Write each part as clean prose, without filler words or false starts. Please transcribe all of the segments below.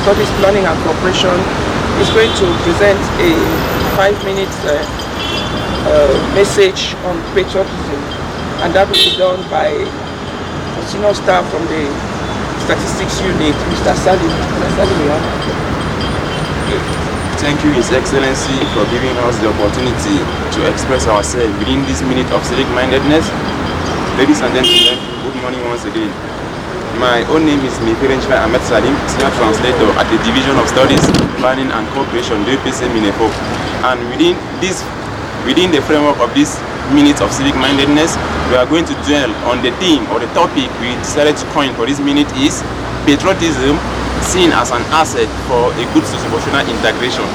Studies Planning and Cooperation is going to present a 5-minute message on patriotism, and that will be done by a senior staff from the Statistics Unit, Mr. Salim. Thank you, His Excellency, for giving us the opportunity to express ourselves within this minute of civic-mindedness. Ladies and gentlemen, good morning once again. My own name is Minjec Web Tv, Senior Translator at the Division of Studies, Planning and Cooperation, DPC Minefo. And within the framework of this minute of civic-mindedness, we are going to dwell on the theme or the topic we decided to coin for this minute is patriotism seen as an asset for a good socio-professional integration.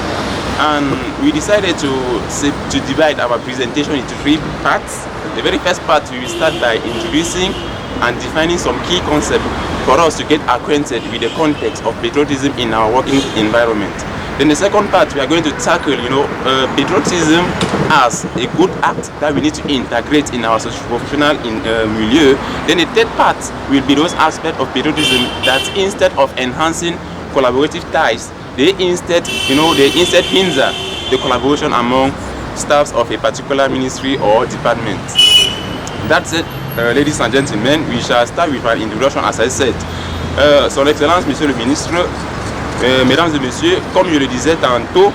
And we decided to divide our presentation into 3 parts. The very first part, we will start by introducing and defining some key concepts for us to get acquainted with the context of patriotism in our working environment. Then the second part, we are going to tackle, patriotism as a good act that we need to integrate in our socio-professional milieu. Then the third part will be those aspects of patriotism that instead of enhancing collaborative ties, they instead hinder the collaboration among staffs of a particular ministry or department. That's it, ladies and gentlemen. We shall start with an introduction, as I said. Son Excellence, Monsieur le Ministre, Mesdames et Messieurs, comme je le disais tantôt,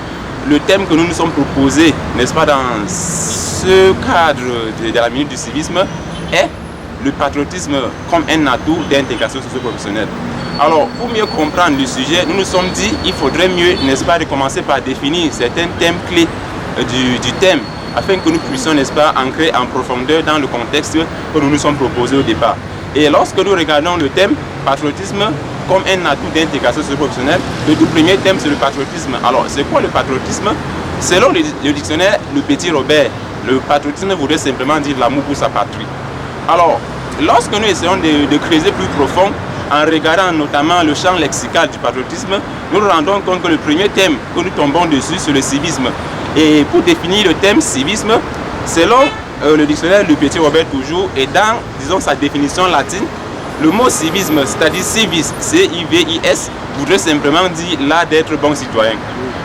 le thème que nous nous sommes proposés, n'est-ce pas, dans ce cadre de la minute du civisme, est le patriotisme comme un atout d'intégration socio-professionnelle. Alors, pour mieux comprendre le sujet, nous nous sommes dit qu'il faudrait mieux, n'est-ce pas, de commencer par définir certains thèmes clés du thème, afin que nous puissions, n'est-ce pas, ancrer en profondeur dans le contexte que nous nous sommes proposés au départ. Et lorsque nous regardons le thème patriotisme comme un atout d'intégration socio-professionnelle, le tout premier thème, c'est le patriotisme. Alors, c'est quoi le patriotisme? Selon le dictionnaire Le Petit Robert, le patriotisme voudrait simplement dire l'amour pour sa patrie. Alors, lorsque nous essayons de creuser plus profond, en regardant notamment le champ lexical du patriotisme, nous nous rendons compte que le premier thème que nous tombons dessus, c'est le civisme. Et pour définir le thème civisme, selon le dictionnaire Le Petit Robert toujours, et dans, disons, sa définition latine, le mot civisme, c'est-à-dire civis, C-I-V-I-S, voudrait simplement dire l'art d'être bon citoyen.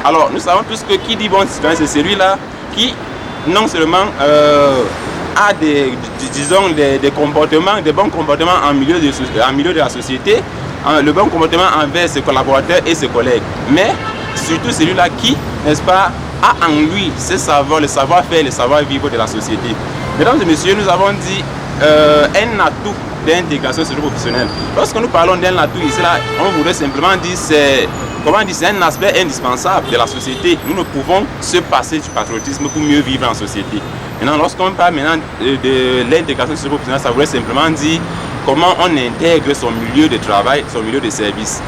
Alors, nous savons tous que qui dit bon citoyen, c'est celui-là qui, non seulement a des comportements, des bons comportements en milieu de la société, le bon comportement envers ses collaborateurs et ses collègues, mais surtout celui-là qui, n'est-ce pas, a en lui ce savoir, le savoir-faire, le savoir-vivre de la société. Mesdames et messieurs, nous avons dit un atout d'intégration socio-professionnelle. Lorsque nous parlons d'un atout ici, là, on voudrait simplement dire c'est un aspect indispensable de la société. Nous ne pouvons se passer du patriotisme pour mieux vivre en société. Maintenant, lorsqu'on parle maintenant de l'intégration socio-professionnelle, ça voudrait simplement dire comment on intègre son milieu de travail, son milieu de service.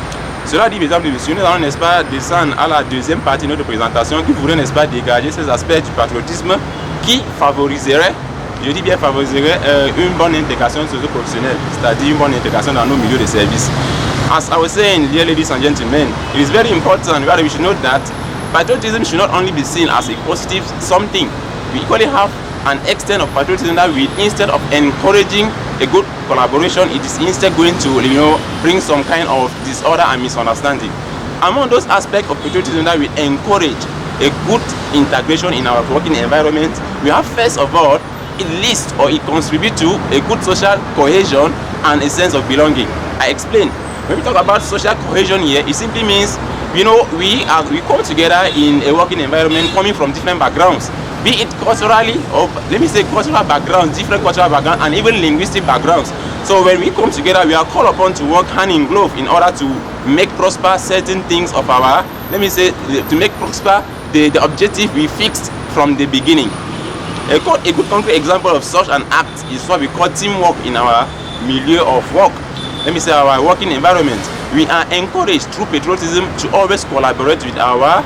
Cela dit, mesdames et messieurs, nous allons, n'est-ce pas, descendre à la deuxième partie de notre présentation qui voudrait, n'est-ce pas, dégager ces aspects du patriotisme qui favoriserait, je dis bien favoriserait, une bonne intégration socio-professionnelle, c'est-à-dire une bonne intégration dans nos milieux de service. As I was saying, dear ladies and gentlemen, it is very important that we should note that patriotism should not only be seen as a positive something. We equally have an extent of patriotism that we, instead of encouraging a good collaboration, it is instead going to, bring some kind of disorder and misunderstanding. Among those aspects of patriotism that we encourage a good integration in our working environment, we have first of all, it lists or it contributes to a good social cohesion and a sense of belonging. I explain. When we talk about social cohesion here, it simply means, we come together in a working environment coming from different backgrounds, be it culturally, or let me say cultural backgrounds, different cultural backgrounds, and even linguistic backgrounds. So when we come together, we are called upon to work hand in glove in order to make prosper certain things of our, let me say, to make prosper the objective we fixed from the beginning. A good concrete example of such an act is what we call teamwork in our milieu of work. Let me say our working environment. We are encouraged through patriotism to always collaborate with our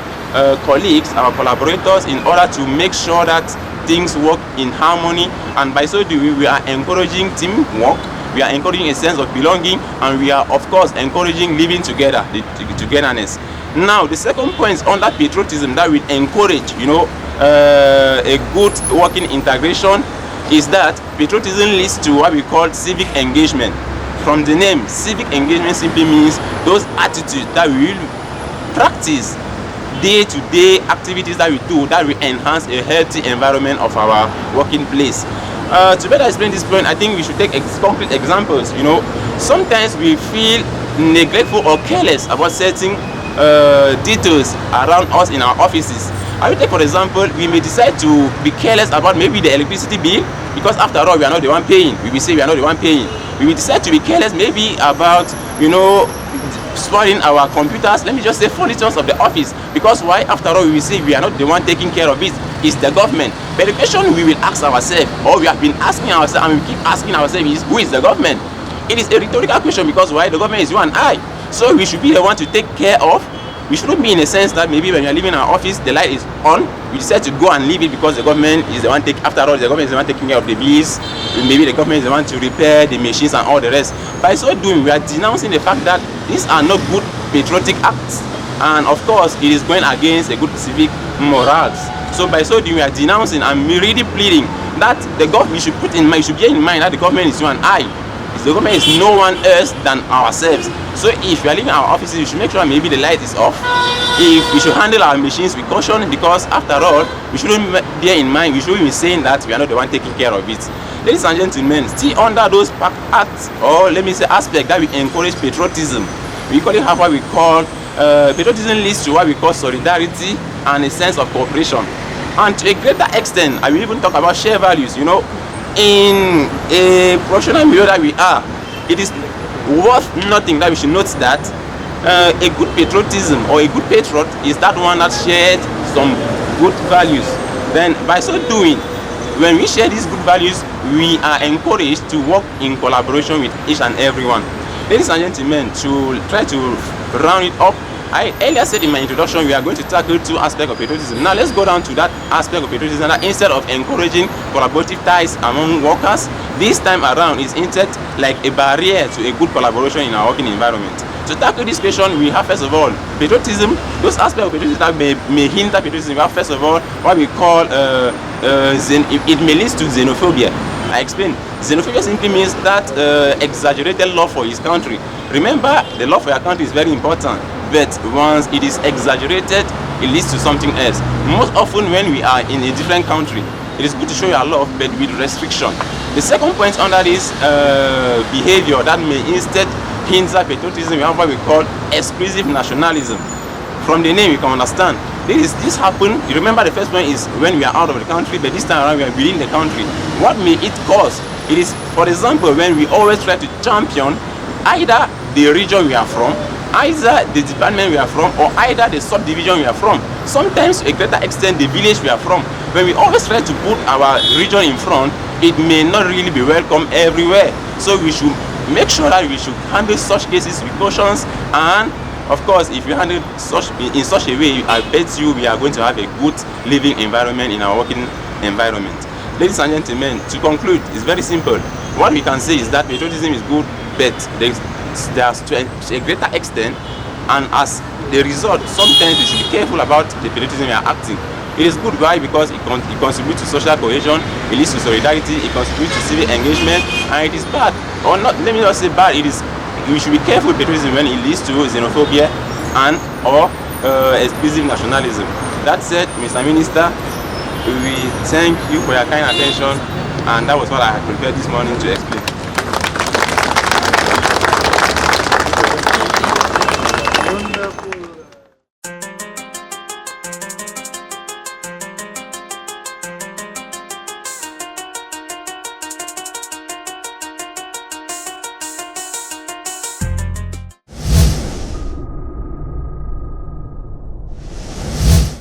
colleagues, our collaborators, in order to make sure that things work in harmony, and by so doing we are encouraging teamwork, we are encouraging a sense of belonging, and we are of course encouraging living together, the togetherness. Now the second point is under patriotism that we encourage, a good working integration, is that patriotism leads to what we call civic engagement. From the name, civic engagement simply means those attitudes that we will practice day-to-day activities that we do that will enhance a healthy environment of our working place. To better explain this point, I think we should take concrete examples. You know, sometimes we feel neglectful or careless about certain details around us in our offices. I will take for example, we may decide to be careless about maybe the electricity bill, because after all we are not the one paying. We will say we are not the one paying. We will decide to be careless maybe about, you know, spoiling our computers, let me just say furnitures of the office, because why? After all, we will say we are not the one taking care of it, it's the government. But the question we will ask ourselves, or we have been asking ourselves and we keep asking ourselves, is who is the government? It is a rhetorical question, because why? The government is you and I, so we should be the one to take care of. We shouldn't be in a sense that maybe when you are leaving our office, the light is on, we decide to go and leave it because the government is the one after all, the government is the one taking care of the bills, maybe the government is the one to repair the machines and all the rest. By so doing, we are denouncing the fact that these are not good patriotic acts, and of course it is going against a good civic morals. So by so doing, we are denouncing and really pleading that the government should put in mind, should bear in mind that the government is you and I. The government is no one else than ourselves. So if we are leaving our offices, we should make sure maybe the light is off. If we should handle our machines with caution, because after all, we shouldn't bear in mind, we shouldn't be saying that we are not the one taking care of it. Ladies and gentlemen, still under those acts, or let me say aspects that we encourage patriotism, we call it what we call patriotism leads to what we call solidarity and a sense of cooperation. And to a greater extent, I will even talk about shared values. You know, in a professional milieu that we are, it is worth nothing that we should note that a good patriotism or a good patriot is that one that shared some good values. Then by so doing, when we share these good values, we are encouraged to work in collaboration with each and everyone. Ladies and gentlemen, to try to round it up, I earlier said in my introduction we are going to tackle two aspects of patriotism. Now let's go down to that aspect of patriotism that instead of encouraging collaborative ties among workers, this time around is instead like a barrier to a good collaboration in our working environment. To tackle this question, we have first of all patriotism. Those aspects of patriotism that may hinder patriotism, we have first of all what we call it may lead to xenophobia. I explain. Xenophobia simply means that exaggerated love for his country. Remember, the love for your country is very important, but once it is exaggerated, it leads to something else. Most often when we are in a different country, it is good to show your love, but with restriction. The second point under this behavior that may instead hinder patriotism, we have what we call exclusive nationalism. From the name you can understand, this happen. You remember the first one is when we are out of the country, but this time around we are within the country. What may it cause? It is, for example, when we always try to champion either the region we are from, either the department we are from, or either the subdivision we are from. Sometimes to a greater extent the village we are from. When we always try to put our region in front, it may not really be welcome everywhere. So we should make sure that we should handle such cases with cautions, and of course if you handle such in such a way, I bet you we are going to have a good living environment in our working environment. Ladies and gentlemen, to conclude, it's very simple. What we can say is that patriotism is good, but there's to a greater extent, and as the result, sometimes we should be careful about the patriotism we are acting. It is good, why? Because it contributes to social cohesion, it leads to solidarity, it contributes to civic engagement, and it is bad, or not, let me not say bad, it is, we should be careful with patriotism when it leads to xenophobia and or exclusive nationalism. That said, Mr. Minister, we thank you for your kind attention, and that was what I had prepared this morning to explain.